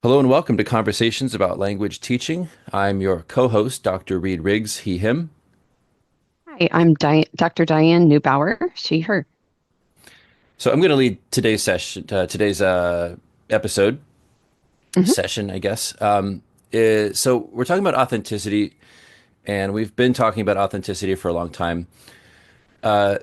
Hello and welcome to Conversations about Language Teaching. I'm your co-host, Dr. Reed Riggs, he, him. Hi, I'm Dr. Diane Neubauer, she, her. So I'm going to lead today's session, today's episode Hmm. session, I guess. So we're talking about authenticity, and we've been talking about authenticity for a long time. Uh,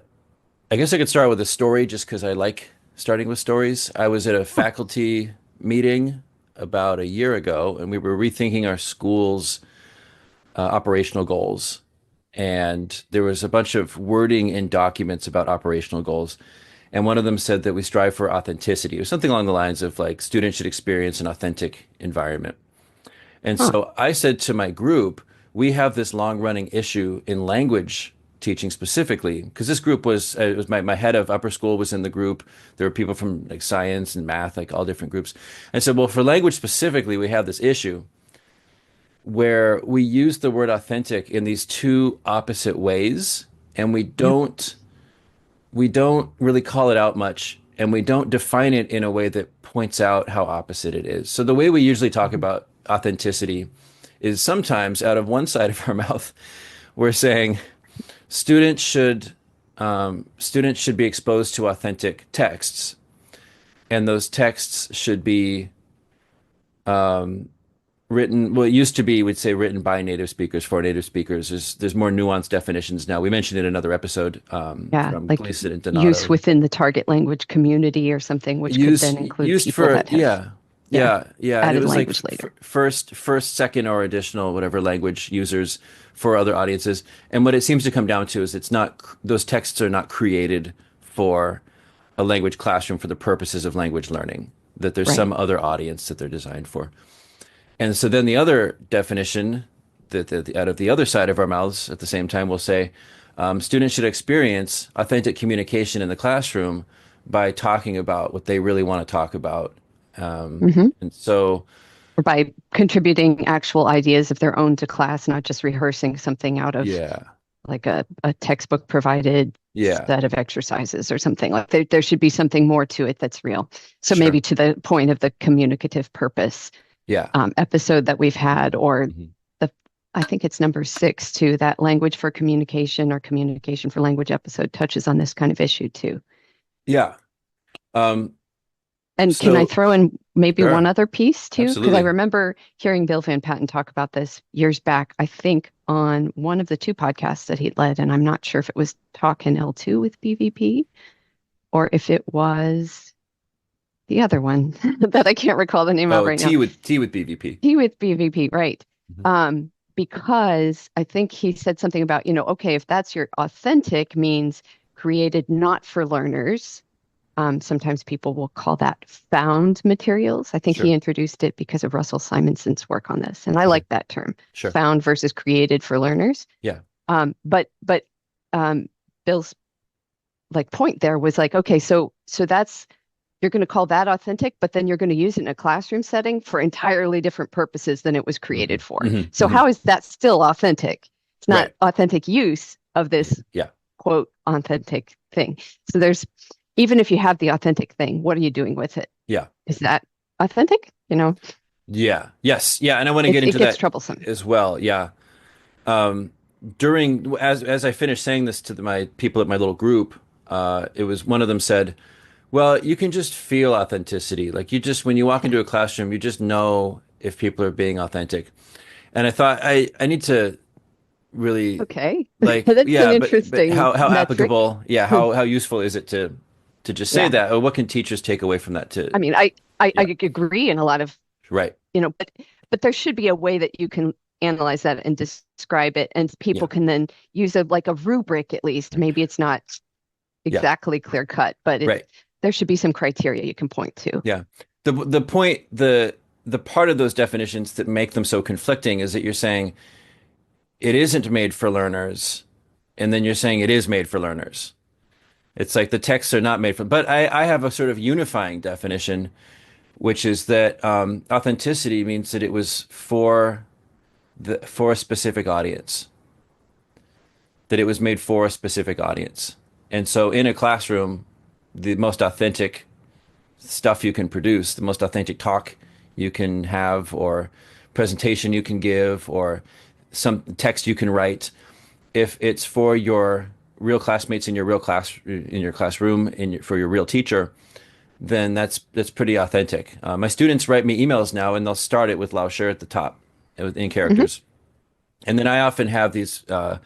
I guess I could start with a story just because I like starting with stories. I was at a faculty meeting about a year ago, and we were rethinking our school's operational goals. And there was a bunch of wording in documents about operational goals. And one of them said that we strive for authenticity, or something along the lines of like students should experience an authentic environment. And Huh. so I said to my group, we have this long running issue in language teaching specifically, because this group was, it was my head of upper school was in the group. There were people from like science and math, like all different groups. And so, well, for language specifically, we have this issue where we use the word authentic in these two opposite ways, and Yeah. we don't really call it out much, and we don't define it in a way that points out how opposite it is. So the way we usually talk Mhm. about authenticity is sometimes out of one side of our mouth, we're saying students should students should be exposed to authentic texts, and those texts should be written, well, it used to be we'd say written by native speakers for native speakers. There's more nuanced definitions now. We mentioned in another episode Yeah, from like Gleason and use Donato. within the target language community or something, which could then include Used people for, that have, yeah, yeah, yeah, and it added was like language later. first, second, or additional whatever language users for other audiences. And what it seems to come down to is it's not, those texts are not created for a language classroom for the purposes of language learning, that there's Right. some other audience that they're designed for. And so then the other definition that out of the other side of our mouths at the same time will say students should experience authentic communication in the classroom by talking about what they really want to talk about. Hmm. And so, Or by contributing actual ideas of their own to class, not just rehearsing something out of yeah, like a textbook provided yeah, set of exercises or something. Like there should be something more to it that's real. So maybe sure. to the point of the communicative purpose Yeah. episode that we've had, or Mhm. the, I think it's number 6 too, that language for communication or communication for language episode touches on this kind of issue too. Yeah. Um, And can I so, throw in maybe one sure. other piece too? Because I Absolutely. remember hearing Bill Van Patten talk about this years back, I think on one of the 2 podcasts that he led, and I'm not sure if it was Talk in L2 with BVP or if it was the other one that I can't recall the name of Oh, right now. T with BVP. He with BVP, right. Mhm. Because I think he said something about, okay, if that's your authentic means created not for learners. Sometimes people will call that found materials. I think he Sure. introduced it because of Russell Simonson's work on this, and I Mhm. like that term, Sure. found versus created for learners. Yeah. But Bill's like point there was like, okay, so that's you're going to call that authentic, but then you're going to use it in a classroom setting for entirely different purposes than it was Hmm. created for. Hmm. So Hmm. how is that still authentic? It's not Right. authentic use of this Yeah. quote authentic thing. So there's even if you have the authentic thing, what are you doing with it? Yeah. Is that authentic? Yeah. Yes. Yeah. And I want to get It into gets that troublesome. as well. Yeah. Um, during as I finished saying this to my people at my little group, it was one of them said, "Well, you can just feel authenticity. Like you just when you walk Yeah. into a classroom, you just know if people are being authentic." And I thought I need to really Okay. like That's an yeah, but interesting how metric. applicable? Yeah, how useful is it to just say Yeah. that? Or what can teachers take away from that? To I mean, I yeah, agree in a lot of, right. but there should be a way that you can analyze that and describe it, and people Yeah, can then use a like a rubric at least. Maybe it's not yeah, exactly clear cut, but right. there should be some criteria you can point to. Yeah. The point the part of those definitions that make them so conflicting is that you're saying it isn't made for learners, and then you're saying it is made for learners. It's like the texts are not made for, but I have a sort of unifying definition, which is that authenticity means that it was for a specific audience, that it was made for a specific audience. And so in a classroom, the most authentic stuff you can produce, the most authentic talk you can have, or presentation you can give, or some text you can write, if it's for your real classmates in your real class in your classroom for your real teacher, then that's pretty authentic. My students write me emails now, and they'll start it with Lao Shi at the top in Hmm. characters, and then I often have these kind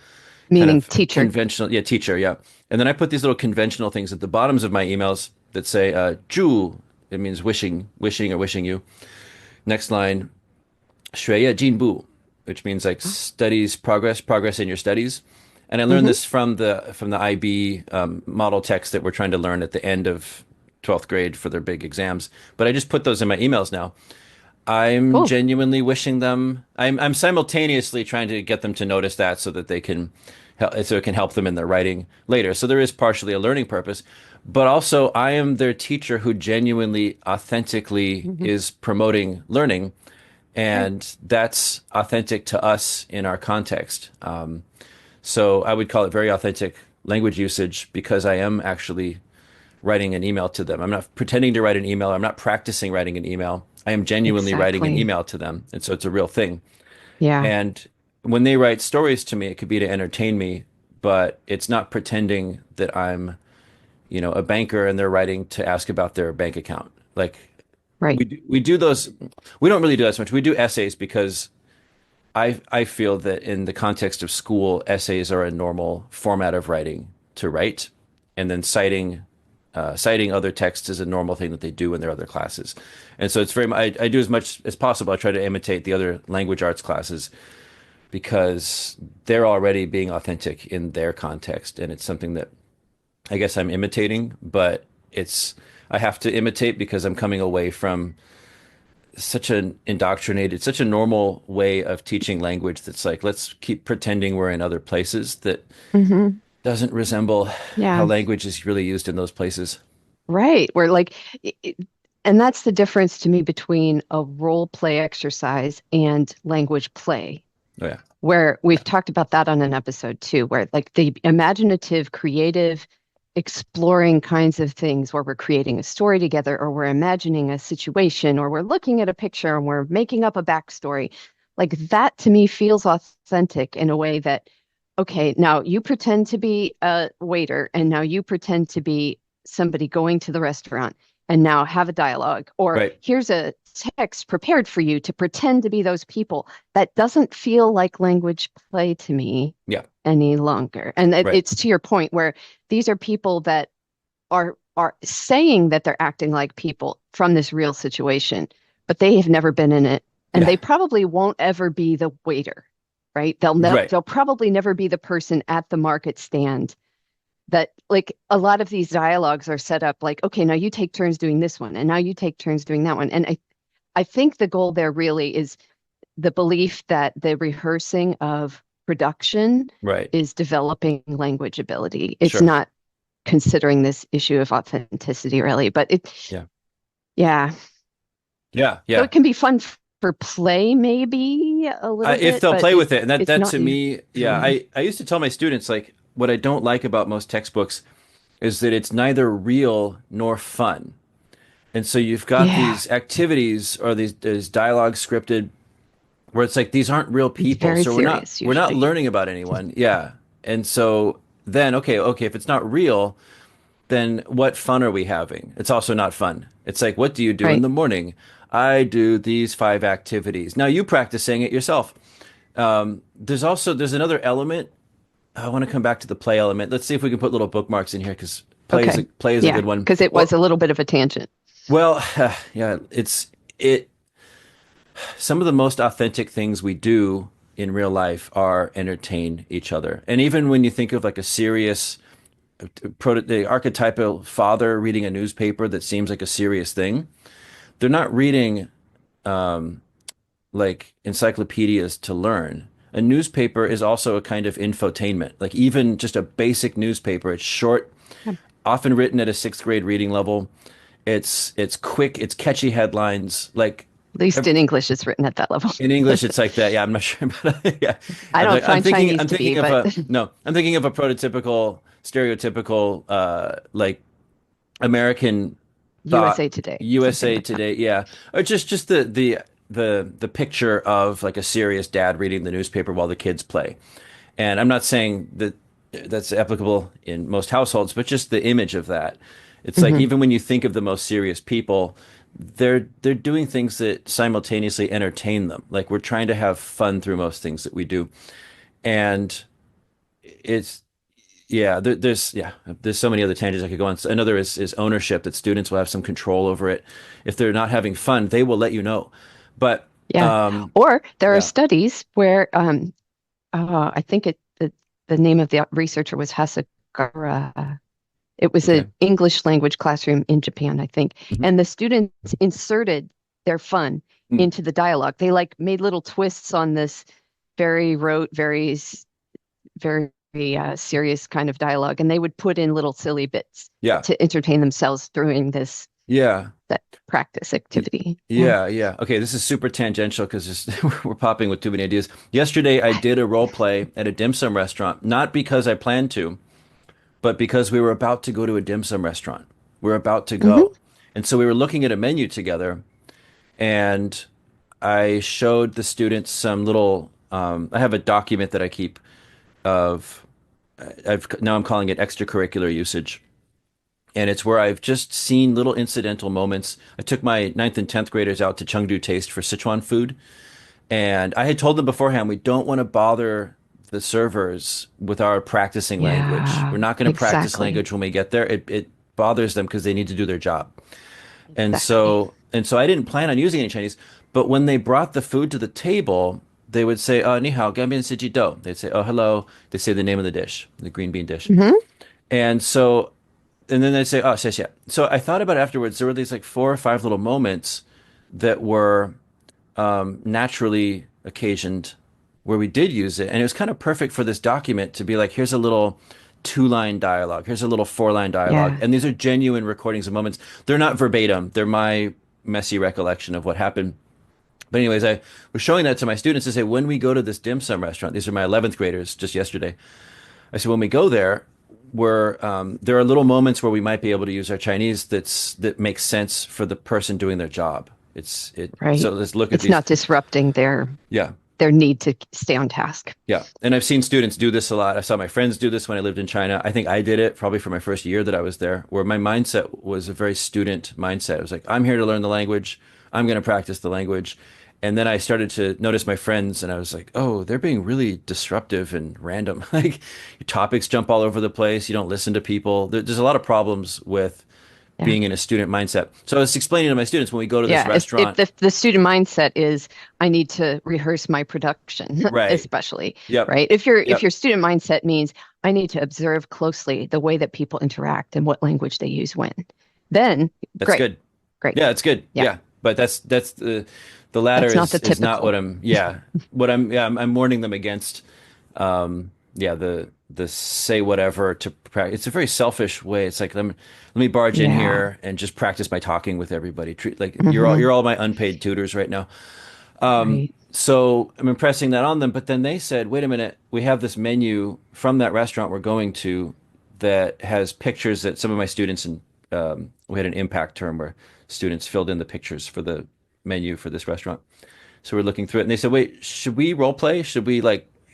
Meaning of teacher. conventional, yeah, teacher, yeah, and then I put these little conventional things at the bottoms of my emails that say "祝." It means wishing or wishing you. Next line, 学业进步, which means like Oh. studies progress in your studies. And I learned Hmm. this from the IB model text that we're trying to learn at the end of 12th grade for their big exams. But I just put those in my emails now. I'm Cool. genuinely wishing them. I'm simultaneously trying to get them to notice that so that they can so it can help them in their writing later. So there is partially a learning purpose, but also I am their teacher who genuinely, authentically Hmm. is promoting learning, Right. and that's authentic to us in our context. So I would call it very authentic language usage because I am actually writing an email to them. I'm not pretending to write an email. I'm not practicing writing an email. I am genuinely writing an Exactly. email to them. And so it's a real thing. Yeah. And when they write stories to me, it could be to entertain me, but it's not pretending that I'm, a banker and they're writing to ask about their bank account. Like Right. we do those, we don't really do that so much. We do essays because I feel that in the context of school, essays are a normal format of writing to write, and then citing other texts is a normal thing that they do in their other classes. And so it's very I do as much as possible. I try to imitate the other language arts classes because they're already being authentic in their context, and it's something that I guess I'm imitating, but it's I have to imitate because I'm coming away from such a normal way of teaching language that's like, let's keep pretending we're in other places that Hmm. doesn't resemble how Yeah. language is really used in those places. Right. We're like, and that's the difference to me between a role play exercise and language play, Oh yeah. where Yeah. we've talked about that on an episode too, where like the imaginative, creative, exploring kinds of things where we're creating a story together, or we're imagining a situation, or we're looking at a picture and we're making up a backstory. Like that to me feels authentic in a way that, okay, now you pretend to be a waiter and now you pretend to be somebody going to the restaurant and now have a dialogue, or Right. here's a text prepared for you to pretend to be those people. That doesn't feel like language play to me Yeah. any longer. And Right. it's to your point where these are people that are saying that they're acting like people from this real situation, but they have never been in it, and Yeah. they probably won't ever be the waiter, right? Right. They'll probably never be the person at the market stand that like a lot of these dialogues are set up like, okay, now you take turns doing this one, and now you take turns doing that one. And I think the goal there really is the belief that the rehearsing of production Right. is developing language ability. It's Sure. not considering this issue of authenticity really, but Yeah. yeah. Yeah. So Yeah. it can be fun for play maybe a little If bit, they'll but play with it, and that it's that not to me, yeah, usually. I used to tell my students like what I don't like about most textbooks is that it's neither real nor fun. And so you've got Yeah, these activities or these dialogue scripted where it's like these aren't real it's people, very so serious we're not usually. learning about anyone. Yeah. And so then okay, if it's not real, then what fun are we having? It's also not fun. It's like, what do you do in Right. the morning? I do these five activities. Now you practice saying it yourself. There's another element. I want to come back to the play element. Let's see if we can put little bookmarks in here because Okay. play is a Yeah, good one. because it was a little bit of a tangent. Well, yeah, it. Some of the most authentic things we do in real life are entertain each other. And even when you think of like a serious the archetypal father reading a newspaper that seems like a serious thing, they're not reading like encyclopedias to learn. A newspaper is also a kind of infotainment. Like even just a basic newspaper, it's short, Yeah. often written at a sixth grade reading level. It's quick, it's catchy headlines. Like At least in English, it's written at that level. in English, it's like that. Yeah, I'm not sure, but yeah, I don't find Chinese I'm to be, thinking of but a no, I'm thinking of a prototypical, stereotypical, like American thought USA Today, something USA like that. Today, yeah, or just the picture of like a serious dad reading the newspaper while the kids play. And I'm not saying that that's applicable in most households, but just the image of that. It's like Hmm. even when you think of the most serious people, they're doing things that simultaneously entertain them. Like we're trying to have fun through most things that we do. And it's yeah, there's so many other tangents I could go on. So another is ownership, that students will have some control over it. If they're not having fun, they will let you know. But Yeah. um, Or there are yeah, studies where I think the name of the researcher was Hasekara. It was okay. an English language classroom in Japan, I think. Mhm. And the students inserted their fun Mm. into the dialogue. They like made little twists on this very rote, very serious kind of dialogue, and they would put in little silly bits Yeah, to entertain themselves during this yeah. that practice Y- activity. Yeah. Yeah, yeah. Okay, this is super tangential because we're popping with too many ideas. Yesterday, I did a role play at a dim sum restaurant, not because I planned to, but because we were about to go to a dim sum restaurant. We are about to Hmm. go. And so we were looking at a menu together, and I showed the students some little, I have a document that I keep of, now I'm calling it extracurricular usage. And it's where I've just seen little incidental moments. I took my ninth and 10th graders out to Chengdu Taste for Sichuan food. And I had told them beforehand, we don't want to bother the servers with our practicing language. We're Yeah, not going to practice exactly. language when we get there. It bothers them because they need to do their job. And Exactly. so I didn't plan on using any Chinese, but when they brought the food to the table, they would say, "Oh, ni hao, gamin siji do." They'd say, "Oh, hello." They say the name of the dish, the green bean dish. Hmm. And so and then they'd say, "Oh, 谢谢." So I thought about it afterwards. There were these like four or five little moments that were naturally occasioned where we did use it. And it was kind of perfect for this document to be like, here's a little two-line dialogue, here's a little four-line dialogue. Yeah. And these are genuine recordings of moments. They're not verbatim, they're my messy recollection of what happened. But anyways, I was showing that to my students to say, when we go to this dim sum restaurant, these are my 11th graders just yesterday. I said, when we go there, there are little moments where we might be able to use our Chinese that makes sense for the person doing their job. So Right. let's look at It's these. not disrupting Yeah, their need to stay on task. yeah. And I've seen students do this a lot. I saw my friends do this when I lived in China. I think I did it probably for my first year that I was there, where my mindset was a very student mindset. It was like, I'm here to learn the language. I'm going to practice the language. And then I started to notice my friends, and I was like, oh, they're being really disruptive and random. Like your topics jump all over the place. You don't listen to people. There's a lot of problems with Yeah. being in a student mindset. So I was explaining to my students when we go to this Yeah. If restaurant, the student mindset is I need to rehearse my production, right? especially, Yep. right? If Yep. your student mindset means I need to observe closely the way that people interact and what language they use when, then That's great, good. great. Yeah, it's good. Yeah. Yeah, but that's the latter That's not the is not what typical. I'm. Yeah, I'm warning them against. Yeah, the say whatever to practice. It's a very selfish way. It's like let me barge in Yeah. here and just practice my talking with everybody. Treat like Hmm. you're all my unpaid tutors right now. Right. So I'm impressing that on them. But then they said, wait a minute, we have this menu from that restaurant we're going to that has pictures that some of my students and we had an impact term where students filled in the pictures for the menu for this restaurant. So we're looking through it, and they said, "Wait, should we role play? Should we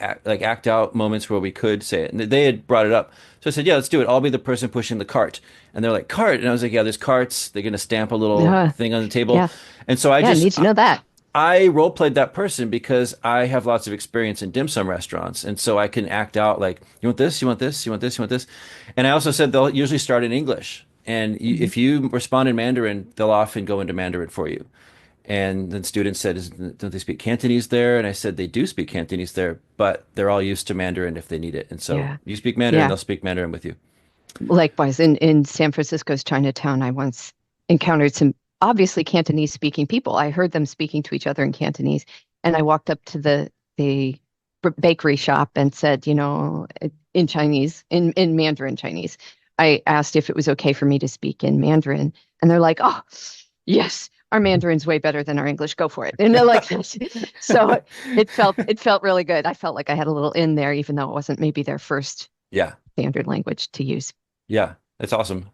act out moments where we could say it?" And they had brought it up, so I said, "Yeah, let's do it. I'll be the person pushing the cart." And they're like, "Cart?" And I was like, "Yeah, there's carts. They're gonna stamp a little Uh, thing on the table." yeah. And so Yeah. Need to know that. I role played that person because I have lots of experience in dim sum restaurants, and so I can act out like, "You want this? You want this? You want this? You want this?" And I also said they'll usually start in English, and Mhm. if you respond in Mandarin, they'll often go into Mandarin for you. And then students said, don't they speak Cantonese there? And I said, they do speak Cantonese there, but they're all used to Mandarin if they need it. And so Yeah. you speak Mandarin, Yeah. they'll speak Mandarin with you. Likewise, in San Francisco's Chinatown, I once encountered some obviously Cantonese speaking people. I heard them speaking to each other in Cantonese, and I walked up to the bakery shop and said, in Chinese, in Mandarin Chinese. I asked if it was okay for me to speak in Mandarin, and they're like, "Oh, yes, our Mandarin's way better than our English. Go for it." And they're like, so it felt really good. I felt like I had a little in there, even though it wasn't maybe their first Yeah. standard language to use. Yeah. That's awesome.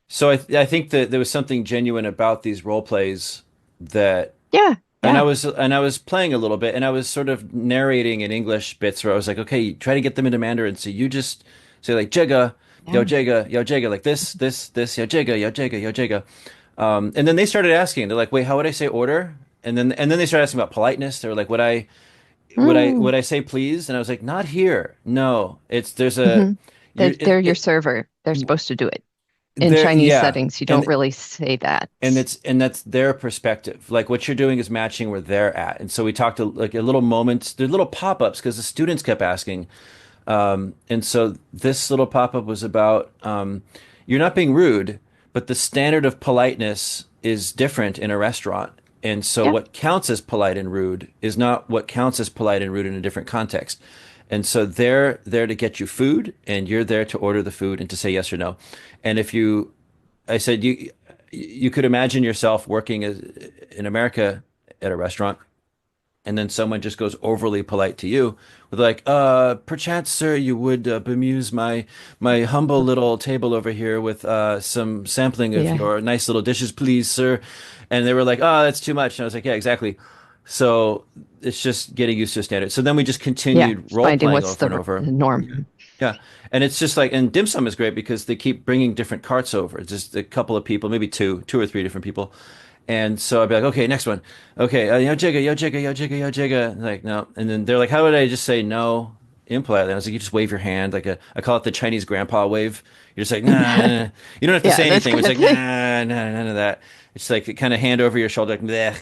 So I think that there was something genuine about these role plays that Yeah, and yeah. I was playing a little bit and I was sort of narrating in English bits where I was like, okay, try to get them into Mandarin. So you just say like Yeah. Jega, like this, yo Jega, yo Jega. And then they started asking, they're like, wait, how would I say order? And then they started asking about politeness. They were like, Mm. would I say please? And I was like, not here. No, it's there's a Hmm. you They're your server. They're supposed to do it. In there Chinese yeah. settings, you don't And really say that. and that's their perspective. Like what you're doing is matching where they're at. And so we talked to like a little moments, there's little pop-ups because the students kept asking. And so this little pop-up was about you're not being rude, but the standard of politeness is different in a restaurant. And so Yeah. what counts as polite and rude is not what counts as polite and rude in a different context. And so they're there to get you food, and you're there to order the food and to say yes or no. And if you I said you could imagine yourself working in America at a restaurant, and then someone just goes overly polite to you with like, perchance, sir, you would bemuse my humble little table over here with some sampling of Yeah. your nice little dishes, please, sir. And they were like, oh, that's too much. And I was like, yeah, exactly. So it's just getting used to a standard. So then we just Yeah. continued role Finding playing what's over and the over. Yeah. norm. Yeah. And it's just like, and dim sum is great because they keep bringing different carts over. It's just a couple of people, maybe two or three different people. And so I'd be like, okay, next one. Okay, yo jigga, yo jigga, yo jigga, yo jigga. Like, no. And then they're like, how would I just say no impolitely? And I was like, you just wave your hand, like I call it the Chinese grandpa wave. You're just like, nah, nah, nah. You don't have to Yeah, say this anything. kind It's of like, thing. nah, nah, none of that. It's like kind of hand over your shoulder, like, bleh.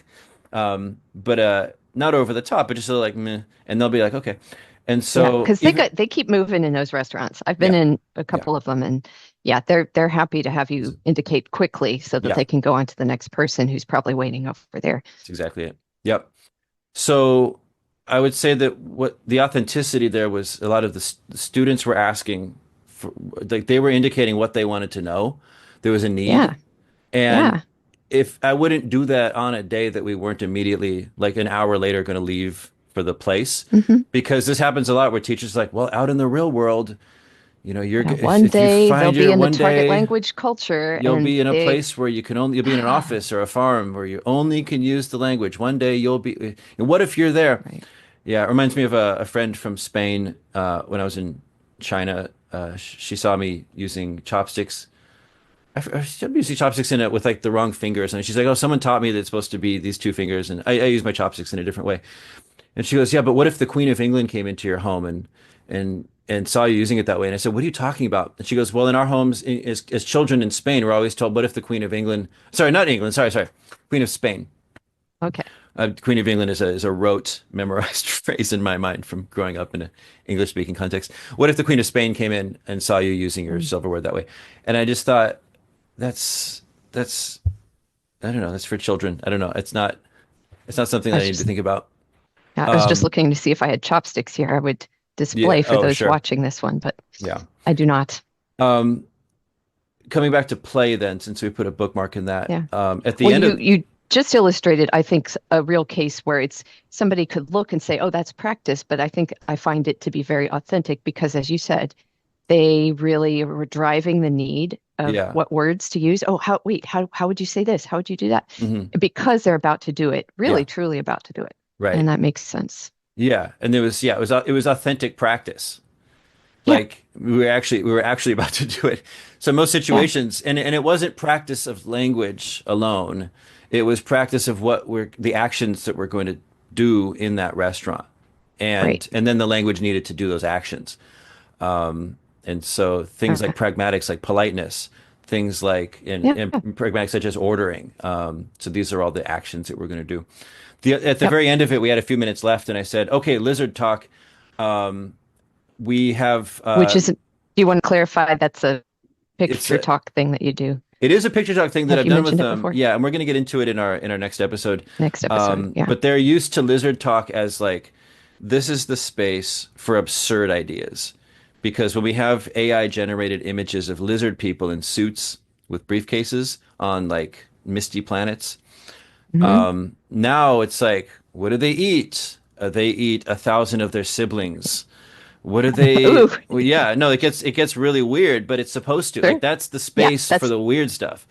But not over the top, but just sort of like, meh. And they'll be like, okay. And Yeah, so because even, they keep moving in those restaurants. I've been yeah, in a yeah, couple of them, and yeah, they're happy to have you indicate quickly so that yeah, they can go on to the next person who's probably waiting over there. that's exactly it. Yep. So I would say that what the authenticity there was a lot of the students were asking for, like they were indicating what they wanted to know. There was a need. Yeah, And yeah. if I wouldn't do that on a day that we weren't immediately, like an hour later, going to leave for the place, Hmm. because this happens a lot where teachers are like, well, out in the real world, you're Yeah, one if you day they'll find be your in the one target day language culture, you'll and be in a they, place where you'll be in an office or a farm where you only can use the language. One day you'll be, and what if you're there? right. Yeah, it reminds me of a friend from Spain when I was in China. She saw me using chopsticks. I'm using chopsticks in it with like the wrong fingers, and she's like, "Oh, someone taught me that it's supposed to be these two fingers, and I use my chopsticks in a different way." And she goes, "Yeah, but what if the Queen of England came into your home and saw you using it that way?" And I said, "What are you talking about?" And she goes, "Well, in our homes, as children in Spain, we're always told, what if the Queen of England, sorry, not England, sorry, Queen of Spain." Okay. Queen of England is a rote, memorized phrase in my mind from growing up in an English speaking context. What if the Queen of Spain came in and saw you using your Mm. silverware that way? And I just thought, that's I don't know, that's for children. I don't know. It's not something I that I was need to just think about. yeah, I was just Um, looking to see if I had chopsticks here. I would yeah. display for Oh, those sure. watching this one, but Yeah. I do not. Um, Coming back to play then, since we put a bookmark in that, Yeah. at the Well, end of you just illustrated, I think, a real case where it's somebody could look and say, "Oh, that's practice," but I think I find it to be very authentic because, as you said, they really were driving the need of yeah. what words to use. Oh, how would you say this? How would you do that? Hmm. Because they're about to do it, Yeah. really, truly about to do it, Right. and that makes sense. Yeah. And there was it was authentic practice. Yeah, Like we were actually about to do it. So most yeah, situations, and it wasn't practice of language alone. It was practice of what were the actions that we're going to do in that restaurant. right. And then the language needed to do those actions. And so things like Okay. pragmatics, like politeness, things like Yeah, and pragmatics such as ordering. So these are all the actions that we're going to do. At the yep. very end of it, we had a few minutes left, and I said, "Okay, lizard talk. We have Which isn't, do you want to clarify that's a it's picture a talk thing that you do? it is a picture talk thing that Have I've you done with mentioned it them. before? Yeah, and we're going to get into it in our next episode. Next episode. Yeah. But they're used to lizard talk as like this is the space for absurd ideas. Because when we have AI generated images of lizard people in suits with briefcases on like misty planets, Hmm. now it's like, what do they eat? They eat 1,000 of their siblings. What are they? Ooh, Well, yeah, no, it gets really weird, but it's supposed to. Like sure. that's the Yeah, space for that's the weird stuff.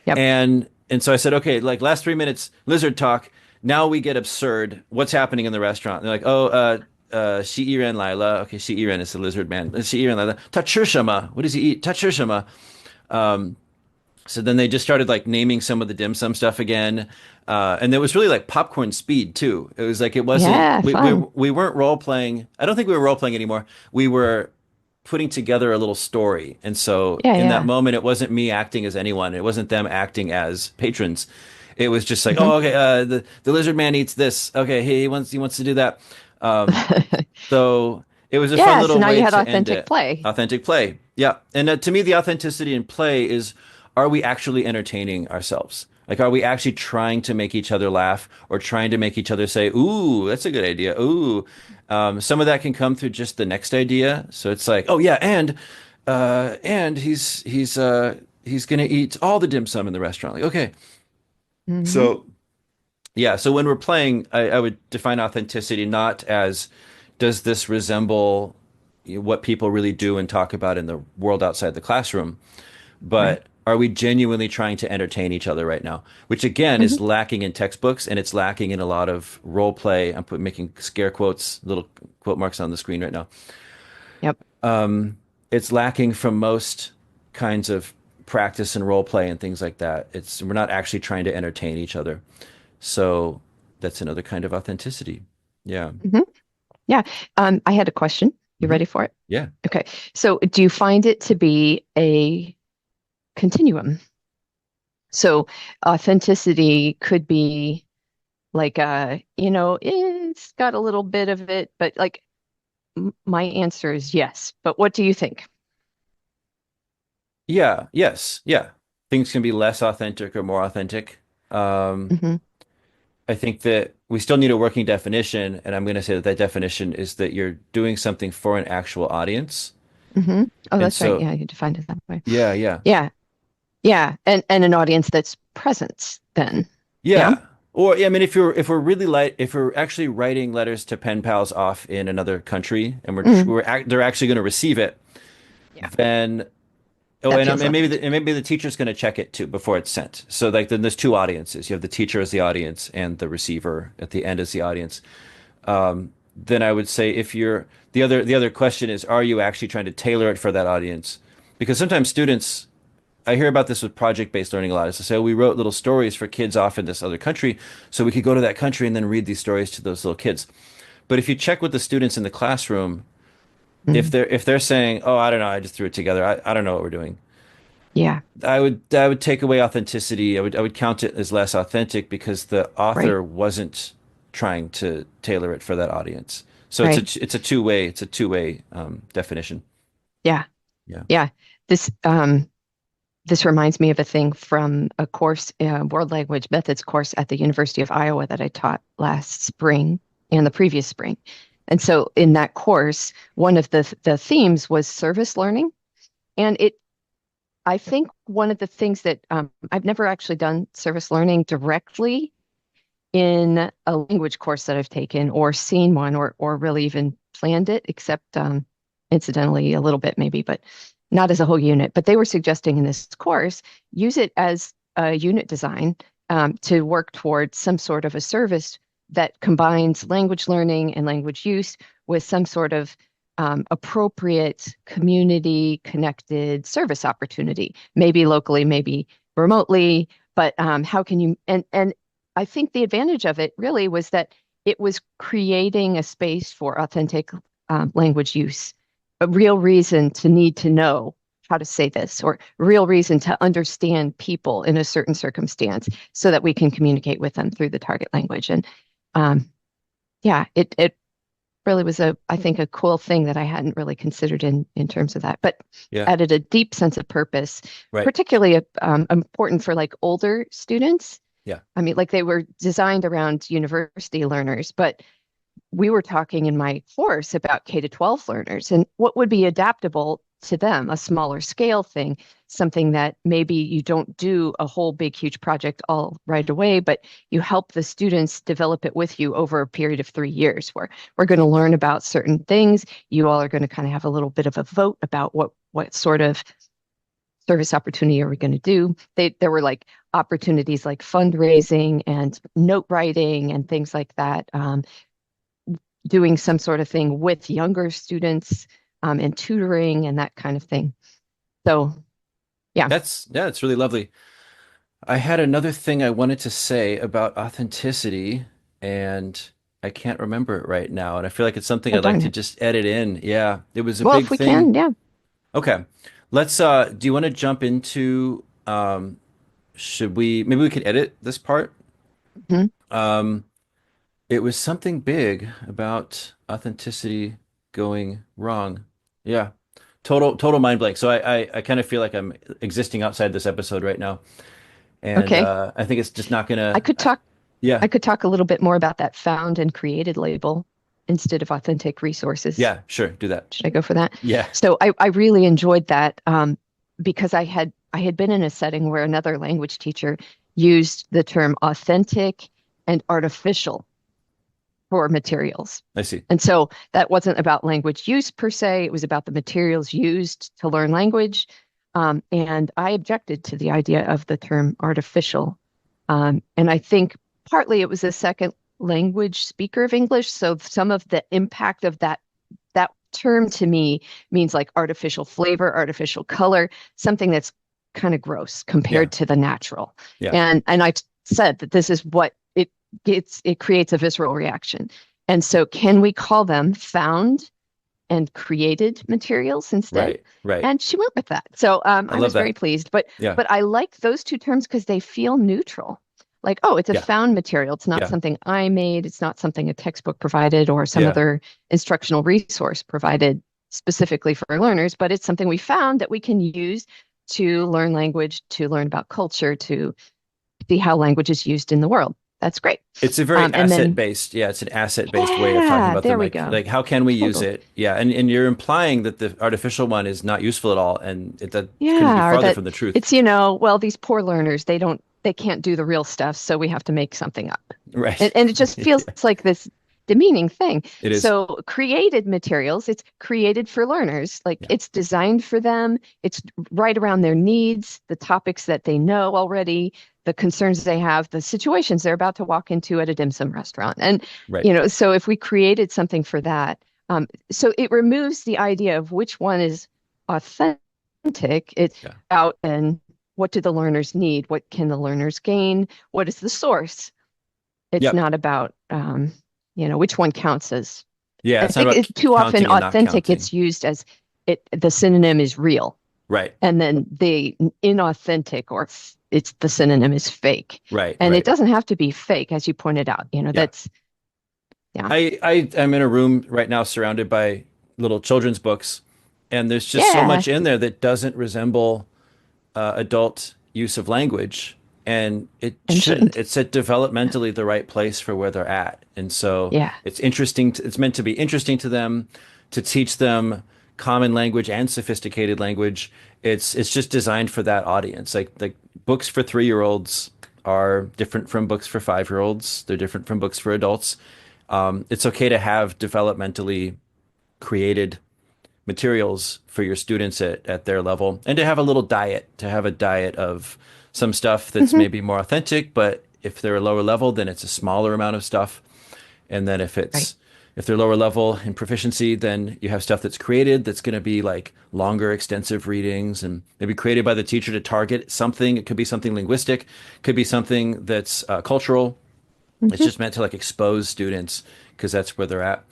yep. And so I said, okay, like last 3 minutes, lizard talk. Now we get absurd. What's happening in the restaurant? They're like, oh, Shi'iren Lila. Okay, Shi'iren is the lizard man. Shi'iren Lila. Tachurshama. What does he eat? Tachurshama. So then they just started like naming some of the dim sum stuff again. And there was really like popcorn speed too. It was like it wasn't Yeah, fun. we weren't role playing. I don't think we were role playing anymore. We were putting together a little story. And so Yeah, in that yeah. moment, it wasn't me acting as anyone. It wasn't them acting as patrons. It was just like, Hmm. oh, okay, the lizard man eats this. Okay, he wants to do that. Um, so it was a fun Yeah, so little now you way had to end authentic it. play. Authentic play. Yeah. And to me, the authenticity in play is, are we actually entertaining ourselves? Like, are we actually trying to make each other laugh or trying to make each other say, ooh, that's a good idea. Ooh. Some of that can come through just the next idea. So it's like, oh yeah, and he's gonna eat all the dim sum in the restaurant. Like, okay. Hmm. So yeah, so when we're playing, I would define authenticity not as does this resemble what people really do and talk about in the world outside the classroom, Right. but are we genuinely trying to entertain each other right now? Which again Hmm. is lacking in textbooks and it's lacking in a lot of role play. Making scare quotes, little quote marks on the screen right now. Yep. It's lacking from most kinds of practice and role play and things like that. It's we're not actually trying to entertain each other. So that's another kind of authenticity. Yeah. Hmm. Yeah. I had a question. You Hmm. ready for it? Yeah. Okay. So do you find it to be a continuum? So authenticity could be like it's got a little bit of it, but like my answer is yes. But what do you think? Yeah. Yes. Yeah. Things can be less authentic or more authentic. Um, Hmm. I think that we still need a working definition, and I'm going to say that that definition is that you're doing something for an actual audience. Hmm. Oh, And that's right. so, Yeah, you defined it that way. yeah, yeah. Yeah. Yeah. And an audience that's present then. Yeah. Yeah. Or yeah, I mean, if we're actually writing letters to pen pals off in another country, and Mm. they're actually going to receive it, Yeah. then oh, That feels authentic. and maybe the teacher's going to check it too before it's sent. So like then there's two audiences. You have the teacher as the audience and the receiver at the end as the audience. Then I would say if you're the other question is, are you actually trying to tailor it for that audience? Because sometimes students, I hear about this with project-based learning a lot. Is to say, oh, we wrote little stories for kids off in this other country, so we could go to that country and then read these stories to those little kids. But if you check with the students in the classroom, Mm. if they're saying, oh, I don't know, I just threw it together. I don't know what we're doing. Yeah. I would take away authenticity. I would count it as less authentic because the Right. author wasn't trying to tailor it for that audience. So Right. it's a two-way definition. Yeah. Yeah. Yeah. This this reminds me of a thing from a course, World Language Methods course at the University of Iowa that I taught last spring and the previous spring. And so in that course, one of the themes was service learning. And I think one of the things that I've never actually done service learning directly in a language course that I've taken or seen one or really even planned it, except incidentally a little bit maybe, but not as a whole unit. But they were suggesting in this course, use it as a unit design to work towards some sort of a service that combines language learning and language use with some sort of appropriate community connected service opportunity, maybe locally, maybe remotely, but how can you and I think the advantage of it really was that it was creating a space for authentic language use, a real reason to need to know how to say this, or a real reason to understand people in a certain circumstance so that we can communicate with them through the target language. And um, yeah, it really was I think a cool thing that I hadn't really considered in terms of that, but Yeah. added a deep sense of purpose, Right. particularly important for like older students. Yeah. I mean, like they were designed around university learners, but we were talking in my course about K to 12 learners and what would be adaptable to them, a smaller scale thing, something that maybe you don't do a whole big, huge project all right away, but you help the students develop it with you over a period of 3 years where we're going to learn about certain things. You all are going to kind of have a little bit of a vote about what sort of service opportunity are we going to do. There were like opportunities like fundraising and note writing and things like that, doing some sort of thing with younger students, and tutoring and that kind of thing. So yeah, It's really lovely. I had another thing I wanted to say about authenticity, and I can't remember it right now. And I feel like it's something oh I'd like darn to it. just edit in. Yeah, it was a Well, big if we thing. can, yeah. Okay. Let's do you want to jump into should we maybe we could edit this part? Mhm. Um it was something big about authenticity going wrong. Yeah. Total mind blank. So I kind of feel like I'm existing outside this episode right now. And Okay. I think it's just not I gonna could talk yeah. I could talk a little bit more about that found and created label instead of authentic resources. Yeah, sure, do that. Should I go for that? Yeah. So I really enjoyed that, because I had been in a setting where another language teacher used the term authentic and artificial for materials. I see. And so that wasn't about language use per se, it was about the materials used to learn language. And I objected to the idea of the term artificial. And I think partly it was a second language speaker of English. So some of the impact of that term to me means like artificial flavor, artificial color, something that's kind of gross Yeah. compared to the natural. Yeah. And I've said that this is what it creates a visceral reaction. And so can we call them found and created materials instead? Right. Right. And she went with that. So I I love was very that. pleased. But Yeah. but I like those two terms because they feel neutral. Like, oh, it's a Yeah. found material. It's not Yeah. something I made. It's not something a textbook provided or some Yeah. other instructional resource provided specifically for learners, but it's something we found that we can use to learn language, to learn about culture, to see how language is used in the world. That's great. It's a very And asset then, based, yeah, it's an asset based way of talking yeah, about them. there we go. Like how can we use Totally. it? Yeah, and you're implying that the artificial one is not useful at all, and that couldn't be Yeah, or farther that from the truth. it's, well, these poor learners, they can't do the real stuff, so we have to make something up. Right. And it just feels like this demeaning thing. It is. So created materials, it's created for learners. Like Yeah. it's designed for them. It's right around their needs, the topics that they know already, the concerns they have, the situations they're about to walk into at a dim sum restaurant. And, Right. so if we created something for that, so it removes the idea of which one is authentic. It's Yeah. out and what do the learners need? What can the learners gain? What is the source? It's Yep. not about, which one counts as. Yeah, I it's not think about too often counting and not authentic, counting. it's used as the synonym is real. Right. And then the inauthentic or it's the synonym is fake. Right. And it Right. doesn't have to be fake, as you pointed out. Yeah. Yeah. I am in a room right now surrounded by little children's books, and there's just so Yeah. much in there that doesn't resemble adult use of language, and it And shouldn't. shouldn't. It's at developmentally the right place for where they're at, and so Yeah. it's interesting. It's meant to be interesting to them, to teach them common language and sophisticated language. It's just designed for that audience. Like books for 3-year-olds are different from books for 5-year-olds. They're different from books for adults. It's okay to have developmentally created materials for your students at their level and to have a little diet, to have a diet of some stuff that's Hmm. maybe more authentic, but if they're a lower level, then it's a smaller amount of stuff. And then Right. if they're lower level in proficiency, then you have stuff that's created that's going to be like longer, extensive readings and maybe created by the teacher to target something. It could be something linguistic, could be something that's cultural. It's Hmm. just meant to like expose students because that's where they're at.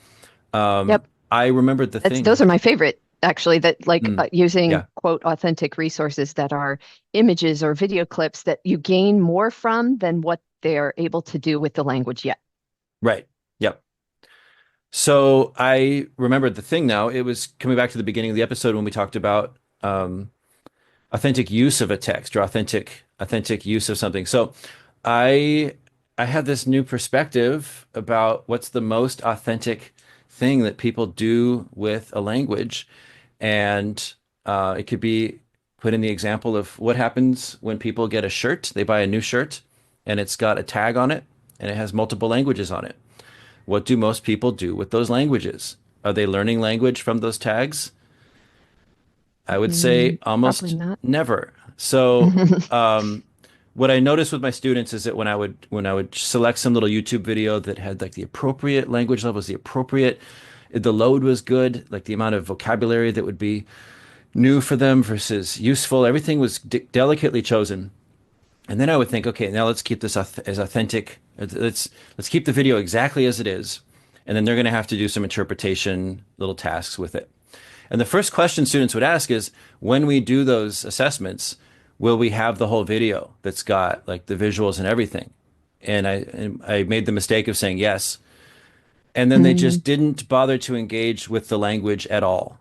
Um, Yep. I remembered the Those thing. are my favorite, actually, that like Mm, using yeah, quote authentic resources that are images or video clips that you gain more from than what they're able to do with the language yet. right. Yep. So I remembered the thing now. It was coming back to the beginning of the episode when we talked about authentic use of a text or authentic use of something. So I I had this new perspective about what's the most authentic thing that people do with a language. And It could be put in the example of what happens when people get a shirt. They buy a new shirt and it's got a tag on it and it has multiple languages on it. What do most people do with those languages? Are they learning language from those tags? I would say Probably almost not. never. So, what I noticed with my students is that when I would select some little YouTube video that had like the appropriate language levels, the load was good, like the amount of vocabulary that would be new for them versus useful, everything was delicately chosen. And then I would think, okay, now let's keep this as authentic. Let's keep the video exactly as it is, and then they're going to have to do some interpretation little tasks with it. And the first question students would ask is, when we do those assessments, will we have the whole video that's got like the visuals and everything? And I made the mistake of saying yes. And then they Mm, just didn't bother to engage with the language at all.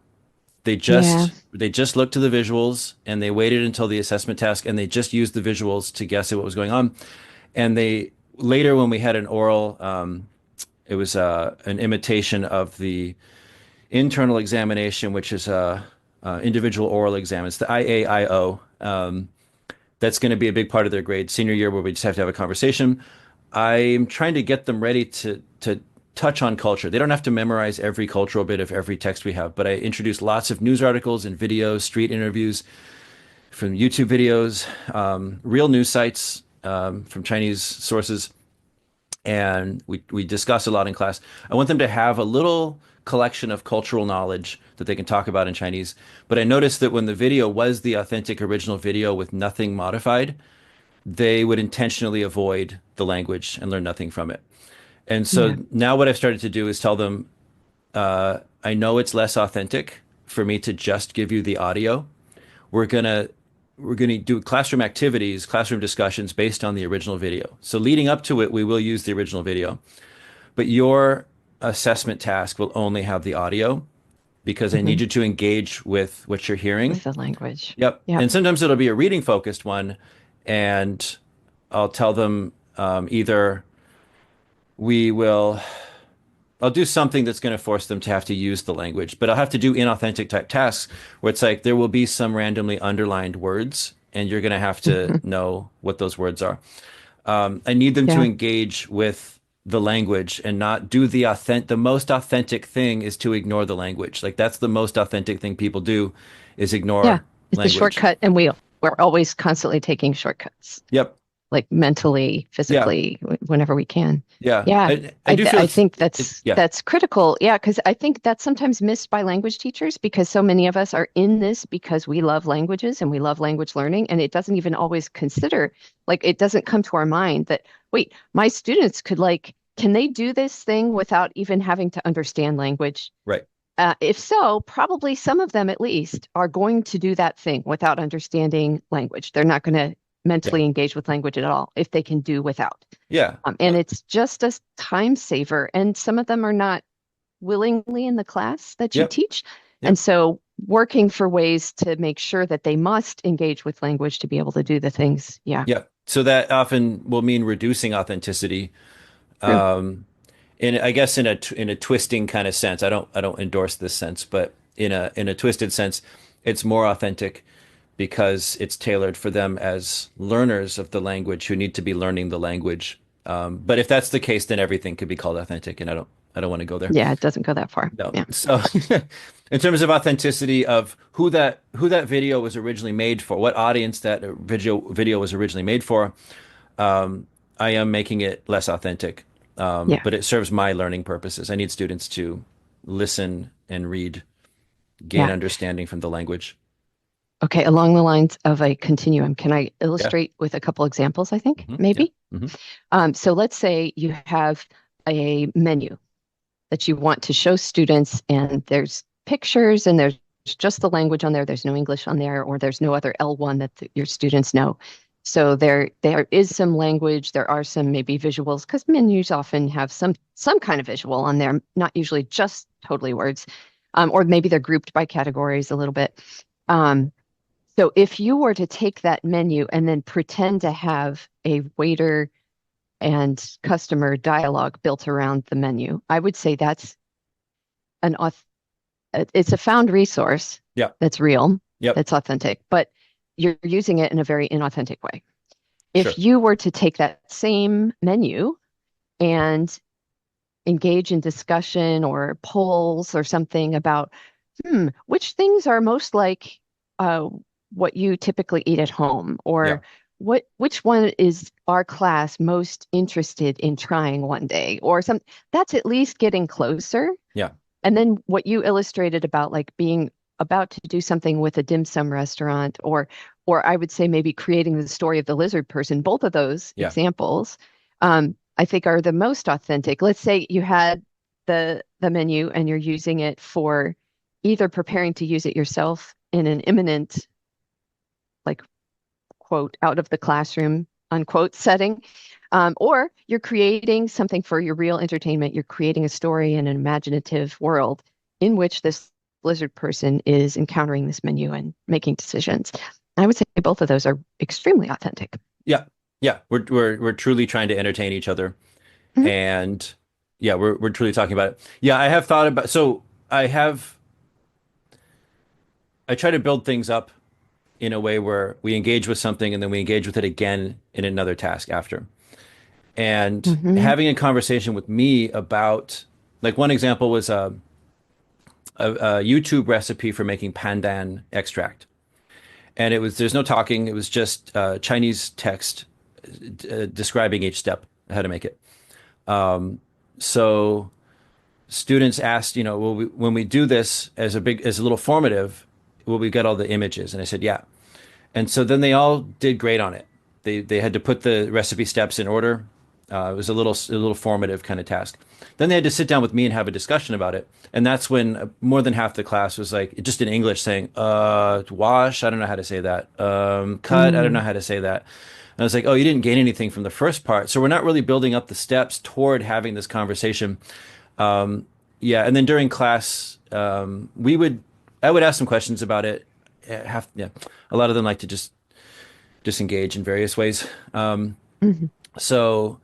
They yeah. just they just looked to the visuals and they waited until the assessment task and they just used the visuals to guess at what was going on. And they later when we had an oral, it was an imitation of the internal examination, which is a individual oral exam. It's the IAIO. That's going to be a big part of their grade senior year, where we just have to have a conversation. I'm trying to get them ready to touch on culture. They don't have to memorize every cultural bit of every text we have, but I introduce lots of news articles and videos, street interviews from YouTube videos, real news sites from Chinese sources, and we discuss a lot in class. I want them to have a little collection of cultural knowledge that they can talk about in Chinese. But I noticed that when the video was the authentic original video with nothing modified, they would intentionally avoid the language and learn nothing from it. And so Yeah. now what I've started to do is tell them, I know it's less authentic for me to just give you the audio. We're gonna we're gonna do classroom activities, classroom discussions based on the original video. So leading up to it, we will use the original video, but your assessment task will only have the audio because I need Hmm. you to engage with what you're With hearing. the language. Yep. Yep. And sometimes it'll be a reading focused one, and I'll tell them either we will I'll do something that's going to force them to have to use the language, but I'll have to do inauthentic type tasks where it's like there will be some randomly underlined words, and you're going to have to Hmm. know what those words are. I need them to Yeah. engage with the language and not do the authentic. The most authentic thing is to ignore the language. Like that's the most authentic thing people do is Yeah. ignore It's a language. shortcut, and we're always constantly taking shortcuts, Yep. like mentally, Yeah. physically, whenever we can. Yeah. Yeah. I do feel I it's think it, yeah. that's critical. Yeah, because I think that's sometimes missed by language teachers because so many of us are in this because we love languages and we love language learning, and it doesn't even always consider, like, it doesn't come to our mind that, wait, my students could like, can they do this thing without even having to understand language? Right. If so, probably some of them at least are going to do that thing without understanding language. They're not going to Yeah. mentally engage with language at all if they can do without. Yeah. And it's just a time saver. And some of them are not willingly in the class that you Yep. teach. And Yep. so working for ways to make sure that they must engage with language to be able to do the things. Yeah, Yep. So that often will mean reducing authenticity. true. Um, in I guess in a twisting kind of sense. I don't endorse this sense, but in a twisted sense, it's more authentic because it's tailored for them as learners of the language who need to be learning the language. But if that's the case, then everything could be called authentic, and I don't want to go there. Yeah, it doesn't go that far. No. Yeah. So in terms of authenticity of who that video was originally made for, what audience that video was originally made for, I am making it less authentic. Yeah. But it serves my learning purposes. I need students to listen and read, gain Yeah. understanding from the language. Okay. Along the lines of a continuum, can I Yeah. illustrate with a couple examples, I think, Yeah. maybe? Hmm. So let's say you have a menu that you want to show students, and there's pictures and there's just the language on there. There's no English on there, or there's no other L1 that your students know. So there is some language. There are some maybe visuals because menus often have some kind of visual on there, not usually just totally words, or maybe they're grouped by categories a little bit. Um, so if you were to take that menu and then pretend to have a waiter and customer dialogue built around the menu, I would say that's an it's a found resource Yeah. that's real. Yep. that's authentic, but you're using it in a very inauthentic way. If Sure. you were to take that same menu and engage in discussion or polls or something about, which things are most like uh, what you typically eat at home, Yeah. or which one is our class most interested in trying one day, or some that's at least getting closer. Yeah. And then what you illustrated about like being about to do something with a dim sum restaurant, or I would say maybe creating the story of the lizard person, both of those Yeah. examples, I think are the most authentic. Let's say you had the menu and you're using it for either preparing to use it yourself in an imminent, like quote, out of the classroom, unquote setting. Or you're creating something for your real entertainment. You're creating a story in an imaginative world in which this lizard person is encountering this menu and making decisions. I would say both of those are extremely authentic. Yeah. Yeah. We're truly trying to entertain each other. Mhm. And yeah, we're truly talking about it. Yeah, I have thought about so I have I try to build things up in a way where we engage with something and then we engage with it again in another task after. And Hmm. having a conversation with me about, like, one example was a YouTube recipe for making pandan extract. And there's no talking, it was just Chinese text describing each step, how to make it. So students asked, when we do this as a little formative, will we get all the images? And I said, yeah. And so then they all did great on it. They had to put the recipe steps in order. It was a little formative kind of task. Then they had to sit down with me and have a discussion about it. And that's when more than half the class was like just in English saying, wash, I don't know how to say that. Cut, I don't know Mm. how to say that. And I was like, oh, you didn't gain anything from the first part. So we're not really building up the steps toward having this conversation. Yeah, and then during class, I would ask some questions about it. Yeah, a lot of them like to just disengage in various ways. Mhm. So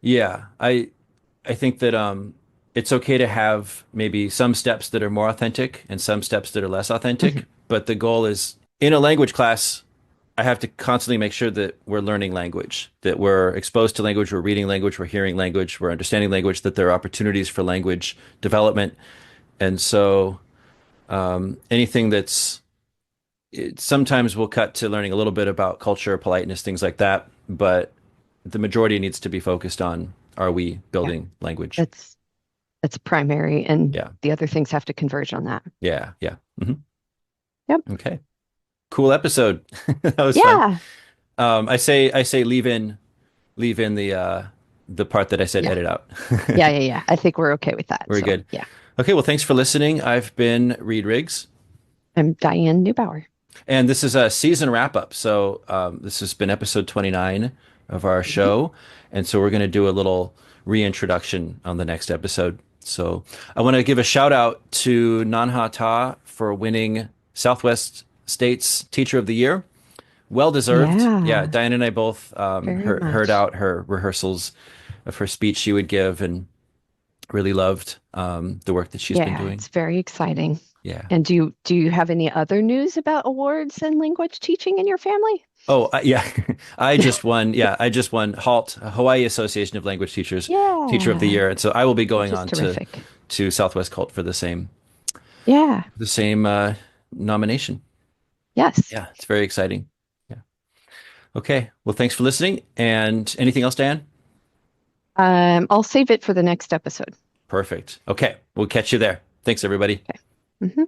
yeah, I think that it's okay to have maybe some steps that are more authentic and some steps that are less authentic. Mhm. But the goal is in a language class, I have to constantly make sure that we're learning language, that we're exposed to language, we're reading language, we're hearing language, we're understanding language, that there are opportunities for language development. And so anything sometimes we'll cut to learning a little bit about culture, politeness, things like that. But the majority needs to be focused on, are we Yeah, building language? that's that's primary, and Yeah. the other things have to converge on that. Yeah. Yeah. Yep. Okay. Cool episode. That was fun. Yeah. I say leave in the part that I said Yeah. edit out. Yeah. I think we're okay with that. Very So good. yeah. Okay, well, thanks for listening. I've been Reed Riggs, I'm Diane Neubauer. and this is a season wrap up. So this has been episode 29 of our Mhm. show, and so we're going to do a little reintroduction on the next episode. So I want to give a shout out to Nanha Ta for winning Southwest State's Teacher of the Year. Well deserved. Yeah, Yeah, Diane and I both very heard much. out her rehearsals of her speech she would give and really loved the work that she's been Yeah, doing. it's very exciting. Yeah. And do you have any other news about awards and language teaching in your family? Oh, yeah. I just won. Yeah, I just won HALT, Hawaii Association of Language Teachers, Teacher of the Yeah, Year, and so I will be which going is on to terrific. Southwest Cult for Yeah. the same nomination. Yes. Yeah, it's very exciting. Yeah. Okay. Well, thanks for listening. And anything else, Dan? I'll save it for the next episode. Perfect. Okay. We'll catch you there. Thanks, everybody. Okay. Mhm.